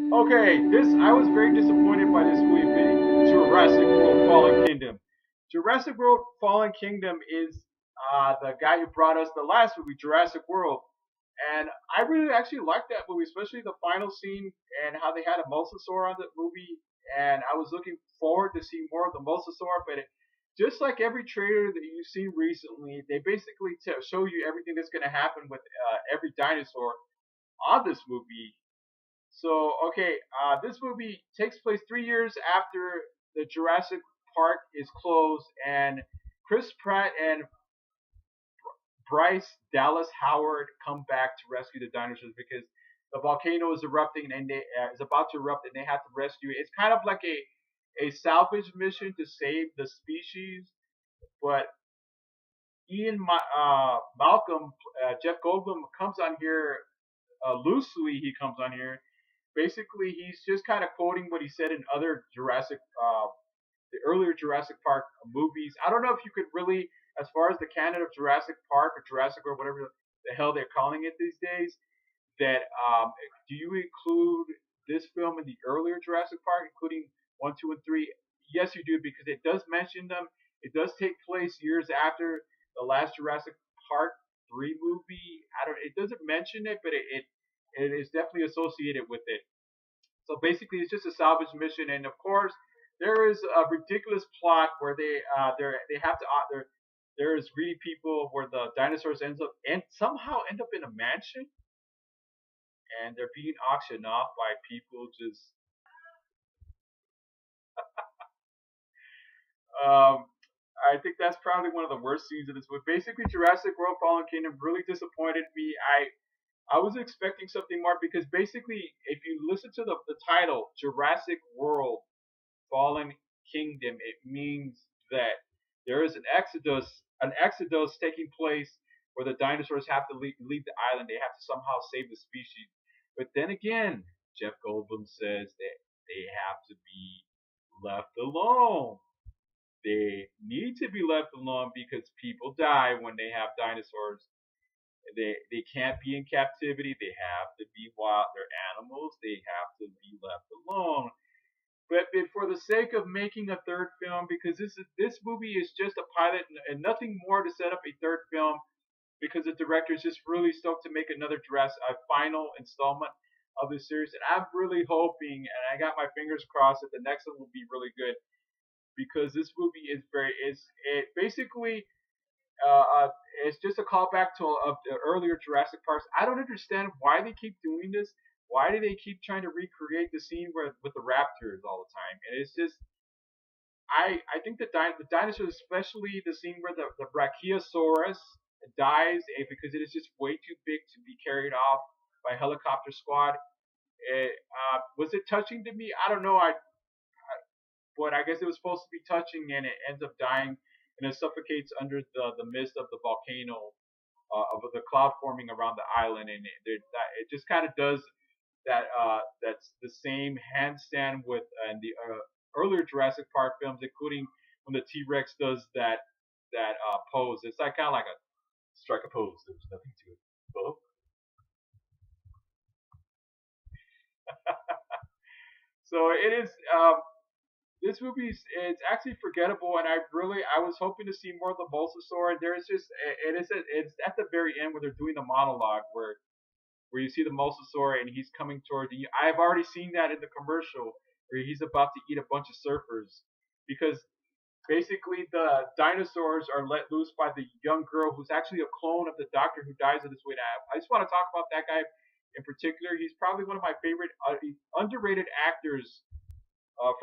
Okay, this I was very disappointed by this movie, Jurassic World: Fallen Kingdom. Jurassic World: Fallen Kingdom is the guy who brought us the last movie, Jurassic World, and I really actually liked that movie, especially the final scene and how they had a mosasaur on the movie. And I was looking forward to seeing more of the mosasaur, but just like every trailer that you've seen recently, they basically show you everything that's going to happen with every dinosaur on this movie. So, okay, this movie takes place 3 years after the Jurassic Park is closed, and Chris Pratt and Bryce Dallas Howard come back to rescue the dinosaurs because the volcano is erupting and they is about to erupt, and they have to rescue it. It's kind of like a salvage mission to save the species, but Malcolm, Jeff Goldblum comes on here loosely. He comes on here. Basically, he's just kind of quoting what he said in other the earlier Jurassic Park movies. I don't know if you could really, as far as the canon of Jurassic Park or Jurassic or whatever the hell they're calling it these days, that do you include this film in the earlier Jurassic Park, including one, two, and three? Yes, you do, because it does mention them. It does take place years after the last Jurassic Park 3 movie. I don't. It doesn't mention it, but it is definitely associated with it. So basically, it's just a salvage mission, and of course, there is a ridiculous plot where they have to there is greedy people where the dinosaurs ends up and somehow end up in a mansion, and they're being auctioned off by people just um, I think that's probably one of the worst scenes of this movie. Basically, Jurassic World: Fallen Kingdom really disappointed me. I was expecting something more because basically, if you listen to the title, Jurassic World: Fallen Kingdom, it means that there is an exodus taking place where the dinosaurs have to leave the island. They have to somehow save the species. But then again, Jeff Goldblum says that they have to be left alone. They need to be left alone because people die when they have dinosaurs. They can't be in captivity. They have to be wild. They're animals. They have to be left alone. But for the sake of making a third film, because this movie is just a pilot and nothing more to set up a third film, because the director is just really stoked to make another a final installment of this series, and I'm really hoping, and I got my fingers crossed that the next one will be really good, because this movie is very is it basically uh, it's just a callback to of the earlier Jurassic Parks. I don't understand why they keep doing this. Why do they keep trying to recreate the scene where with the raptors all the time? And it's just I think the dinosaurs, especially the scene where the Brachiosaurus dies because it is just way too big to be carried off by a helicopter squad. Was it touching to me? I don't know. But I guess it was supposed to be touching, and it ends up dying, and it suffocates under the mist of the volcano, of the cloud forming around the island, and it just kind of does that's the same handstand with in the earlier Jurassic Park films, including when the T Rex does that pose. It's like kind of like a strike a pose. There's nothing to it. Oh. So it is. This movie is it's actually forgettable, and I was hoping to see more of the Bulbasaur. And there's just it's at the very end where they're doing the monologue where you see the Mosasaur and he's coming toward you. I've already seen that in the commercial where he's about to eat a bunch of surfers because basically the dinosaurs are let loose by the young girl who's actually a clone of the doctor who dies in this way. I just want to talk about that guy in particular. He's probably one of my favorite underrated actors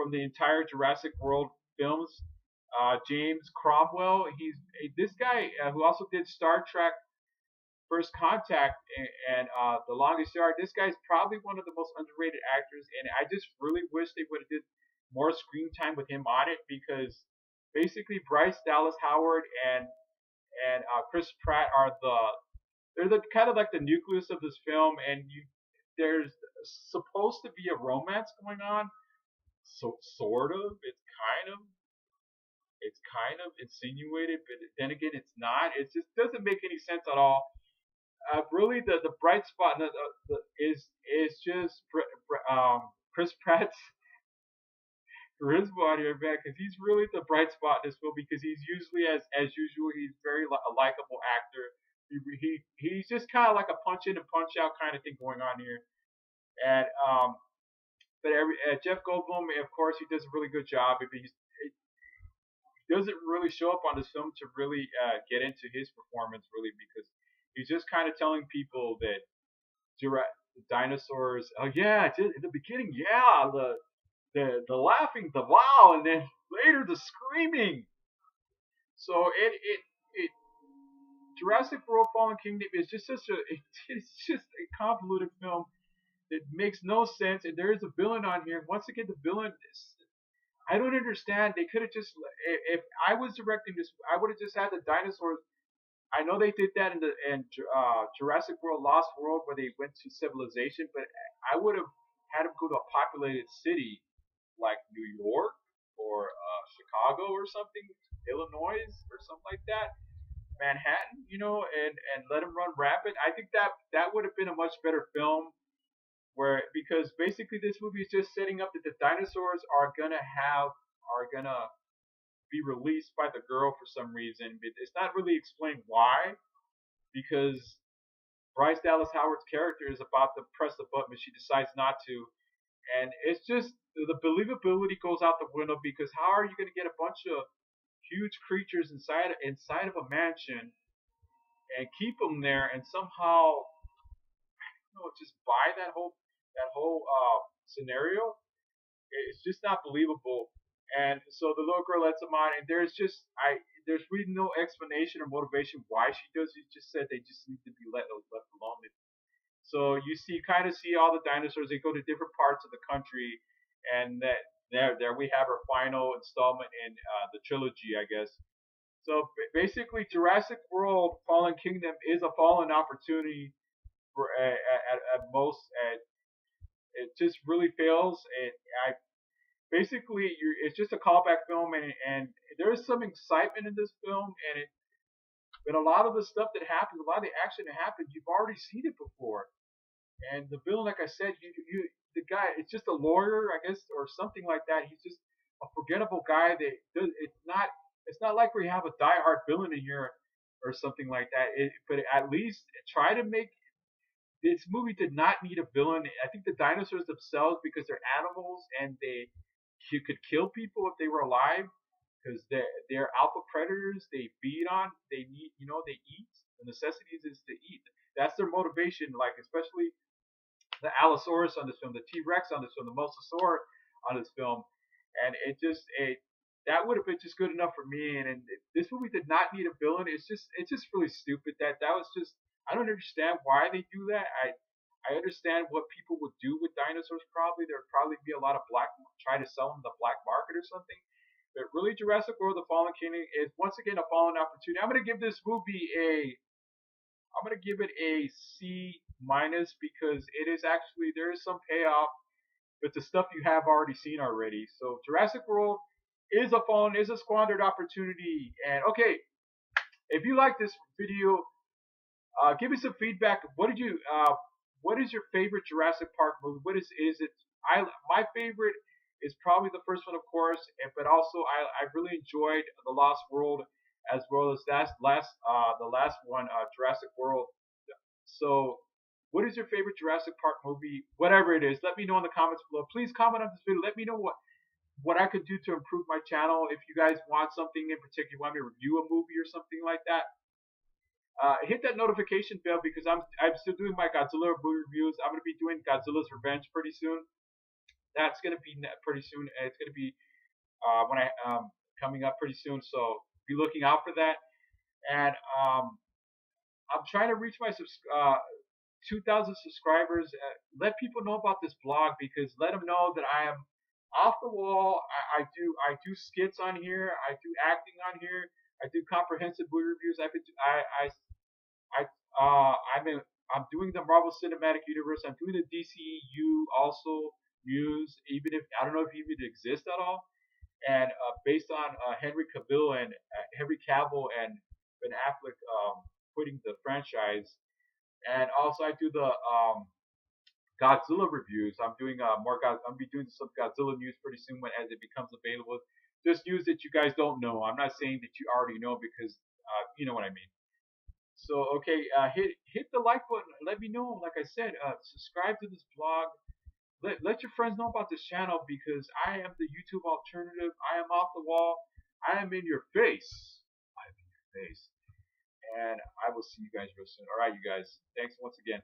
from the entire Jurassic World films. James Cromwell. He's this guy who also did Star Trek First Contact and The Longest Yard. This guy's probably one of the most underrated actors, and I just really wish they would have did more screen time with him on it because basically Bryce Dallas Howard and Chris Pratt are they're the kind of like the nucleus of this film, and there's supposed to be a romance going on, so sort of. It's kind of insinuated, but then again, it's not. It just doesn't make any sense at all. Really, the bright spot is just Chris Pratt's charisma on here, man, because he's really the bright spot in this film. Because he's usually, as usual, he's very a likable actor. He's just kind of like a punch in and punch out kind of thing going on here. And but Jeff Goldblum, of course, he does a really good job. If he doesn't really show up on this film to really get into his performance, really, because he's just kind of telling people that the dinosaurs. Oh yeah, in the beginning, yeah, the laughing, the wow, and then later the screaming. So it Jurassic World: Fallen Kingdom is just such a it's just a convoluted film that makes no sense. And there is a villain on here. Once again, the villain is, I don't understand. They could have just if I was directing this, I would have just had the dinosaurs. I know they did that in Jurassic World: Lost World where they went to civilization, but I would have had them go to a populated city like New York or Chicago or something, Illinois or something like that, Manhattan, and let them run rapid. I think that would have been a much better film. Where because basically this movie is just setting up that the dinosaurs are gonna be released by the girl for some reason. It's not really explained why, because Bryce Dallas Howard's character is about to press the button, but she decides not to, and it's just the believability goes out the window because how are you going to get a bunch of huge creatures inside of a mansion and keep them there and somehow just buy that whole scenario? It's just not believable. And so the little girl lets him on, and there's really no explanation or motivation why she does. It just said they just need to be left alone. So you kind of see all the dinosaurs. They go to different parts of the country, and there we have our final installment in the trilogy, I guess. So basically, Jurassic World: Fallen Kingdom is a fallen opportunity for at most. It just really fails. I basically it's just a callback film, and there is some excitement in this film, but a lot of the stuff that happens, a lot of the action that happens, you've already seen it before. And the villain, like I said, the guy, it's just a lawyer, I guess, or something like that. He's just a forgettable guy that it's not like we have a diehard villain in here or something like that. But at least try to make this movie did not need a villain. I think the dinosaurs themselves, because they're animals and you could kill people if they were alive, because they're alpha predators. They feed on. They need. They eat. The necessities is to eat. That's their motivation. Like especially the Allosaurus on this film, the T Rex on this film, the Mosasaur on this film, and it that would have been just good enough for me. And this movie did not need a villain. It's just really stupid. That was just I don't understand why they do that. I understand what people would do with dinosaurs. Probably there would probably be a lot of try to sell them the black market or something. But really, Jurassic World: The Fallen Kingdom is once again a fallen opportunity. I'm gonna give it a C minus because it is actually there is some payoff, but the stuff you have already seen already. So Jurassic World is a squandered opportunity. And okay, if you like this video, give me some feedback. What is your favorite Jurassic Park movie? Is it? My favorite is probably the first one, of course, but also I really enjoyed The Lost World as well as the last one, Jurassic World. So, what is your favorite Jurassic Park movie? Whatever it is, let me know in the comments below. Please comment on this video. Let me know what I could do to improve my channel. If you guys want something in particular, you want me to review a movie or something like that. Hit that notification bell because I'm still doing my Godzilla movie reviews. I'm gonna be doing Godzilla's Revenge pretty soon. That's gonna be pretty soon. It's gonna be when I coming up pretty soon. So be looking out for that. And I'm trying to reach my 2,000 subscribers. Let people know about this blog because let them know that I am off the wall. I do skits on here. I do acting on here. I do comprehensive movie reviews. I'm doing the Marvel Cinematic Universe. I'm doing the DCEU also news, even if I don't know if it even exists at all. And based on Henry Cavill and Ben Affleck quitting the franchise, and also I do Godzilla reviews. I'm doing more God. I'm be doing some Godzilla news pretty soon when as it becomes available. Just news that you guys don't know. I'm not saying that you already know because you know what I mean. So okay, hit the like button. Let me know. Like I said, subscribe to this blog. Let your friends know about this channel because I am the YouTube alternative. I am off the wall. I am in your face. I am in your face. And I will see you guys real soon. All right, you guys. Thanks once again.